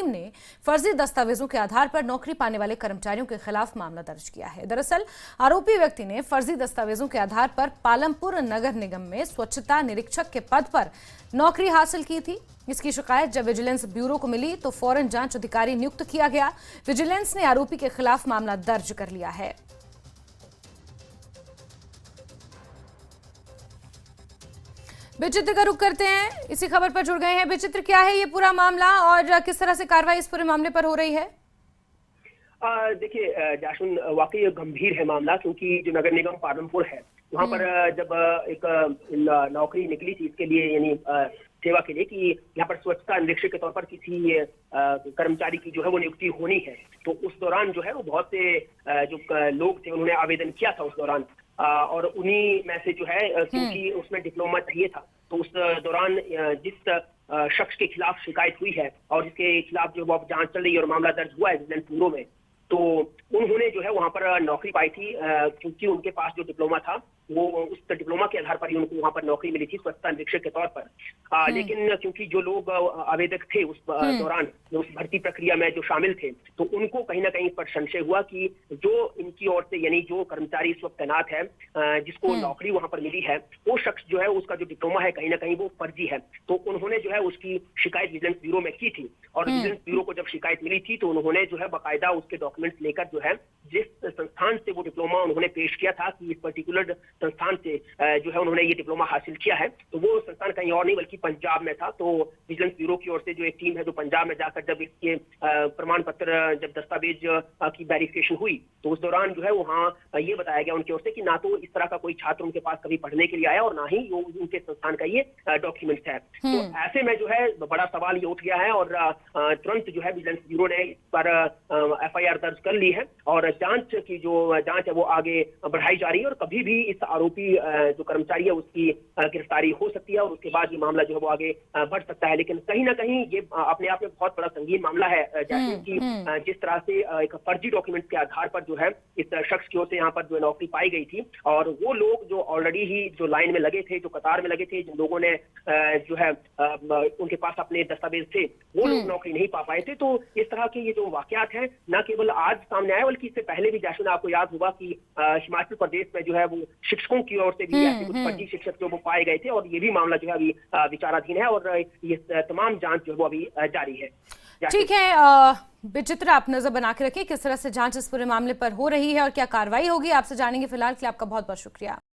Team ने फर्जी दस्तावेजों के आधार पर नौकरी पाने वाले कर्मचारियों के खिलाफ मामला दर्ज किया है। दरअसल आरोपी व्यक्ति ने फर्जी दस्तावेजों के आधार पर पालमपुर नगर निगम में स्वच्छता निरीक्षक के पद पर नौकरी हासिल की थी। इसकी शिकायत जब विजिलेंस ब्यूरो को मिली तो फौरन जांच अधिकारी नियुक्त किया गया। विजिलेंस ने आरोपी के खिलाफ मामला दर्ज कर लिया है। विचित्र का रुख करते हैं, इसी खबर पर जुड़ गए हैं। विचित्र, क्या है ये पूरा मामला और किस तरह से कार्रवाई इस पूरे मामले पर हो रही है? देखिए जाशुन, वाकई गंभीर है मामला, क्योंकि जो नगर निगम पालमपुर है वहां पर जब एक नौकरी निकली थी इसके लिए, यानी सेवा के लिए, कि यहाँ पर स्वच्छता निरीक्षक के तौर पर किसी कर्मचारी की जो है वो नियुक्ति होनी है, तो उस दौरान जो है वो बहुत से जो लोग थे उन्होंने आवेदन किया था उस दौरान, और उन्हीं में से जो है क्योंकि उसमें डिप्लोमा चाहिए था, तो उस दौरान जिस शख्स के खिलाफ शिकायत हुई है और जिसके खिलाफ जो अब जांच चल रही है और मामला दर्ज हुआ है विजिलेंस ब्यूरो में, तो उन्होंने जो है वहां पर नौकरी पाई थी, क्योंकि उनके पास जो डिप्लोमा था वो उस डिप्लोमा के आधार पर ही उनको वहां पर नौकरी मिली थी स्वच्छता निरीक्षक के तौर पर। लेकिन क्योंकि जो लोग आवेदक थे उस दौरान उस भर्ती प्रक्रिया में जो शामिल थे, तो उनको कहीं ना कहीं इस पर संशय हुआ कि जो इनकी ओर से, यानी जो कर्मचारी इस वक्त तैनात है जिसको नौकरी वहां पर मिली है, वो शख्स जो है उसका जो डिप्लोमा है कहीं ना कहीं वो फर्जी है। तो उन्होंने जो है उसकी शिकायत विजिलेंस ब्यूरो में की थी, और विजिलेंस ब्यूरो को जब शिकायत मिली थी तो उन्होंने जो है बाकायदा उसके डॉक्यूमेंट्स लेकर जो है जिस संस्थान से वो डिप्लोमा उन्होंने पेश किया था कि इस पर्टिकुलर संस्थान से जो है उन्होंने ये डिप्लोमा हासिल किया है, तो वो संस्थान कहीं और नहीं बल्कि पंजाब में था। तो विजिलेंस ब्यूरो की ओर से जो एक टीम है जो पंजाब में जाकर जब इसके प्रमाण पत्र, जब दस्तावेज की वेरिफिकेशन हुई, तो उस दौरान जो है वहाँ ये बताया गया उनकी ओर से कि ना तो इस तरह का कोई छात्र उनके पास कभी पढ़ने के लिए आया और ना ही वो उनके संस्थान का ये डॉक्यूमेंट्स है। तो ऐसे में जो है बड़ा सवाल ये उठ गया है, और तुरंत जो है विजिलेंस ब्यूरो ने इस पर FIR दर्ज कर ली है, और जांच की जो जांच है वो आगे बढ़ाई जा रही है, और कभी भी इस आरोपी जो कर्मचारी है उसकी गिरफ्तारी हो सकती है और उसके बाद ये मामला जो है वो आगे बढ़ सकता है। लेकिन कहीं ना कहीं ये अपने आप में बहुत बड़ा संगीन मामला है, जैसे कि जिस तरह से एक फर्जी डॉक्यूमेंट के आधार पर जो है इस शख्स की ओर से यहाँ पर जो नौकरी पाई गई थी, और वो लोग जो ऑलरेडी ही जो लाइन में लगे थे, जो कतार में लगे थे, जिन लोगों ने जो है उनके पास अपने दस्तावेज थे, वो लोग नौकरी नहीं पा पाए थे। तो इस तरह के ये जो वाकयात हैं न केवल आज सामने आए, बल्कि इससे पहले भी जैसे आपको याद होगा कि हिमाचल प्रदेश में जो है वो शिक्षकों की ओर से भी ऐसे कुछ फर्जी शिक्षक जो वो पाए गए थे, और ये भी मामला जो है अभी विचाराधीन है, और ये तमाम जांच जो है वो अभी जारी है। ठीक है विचित्र, आप नजर बना के रखिए किस तरह से जांच इस पूरे मामले पर हो रही है और क्या कार्रवाई होगी। आपसे जानेंगे। फिलहाल के लिए आपका बहुत बहुत शुक्रिया।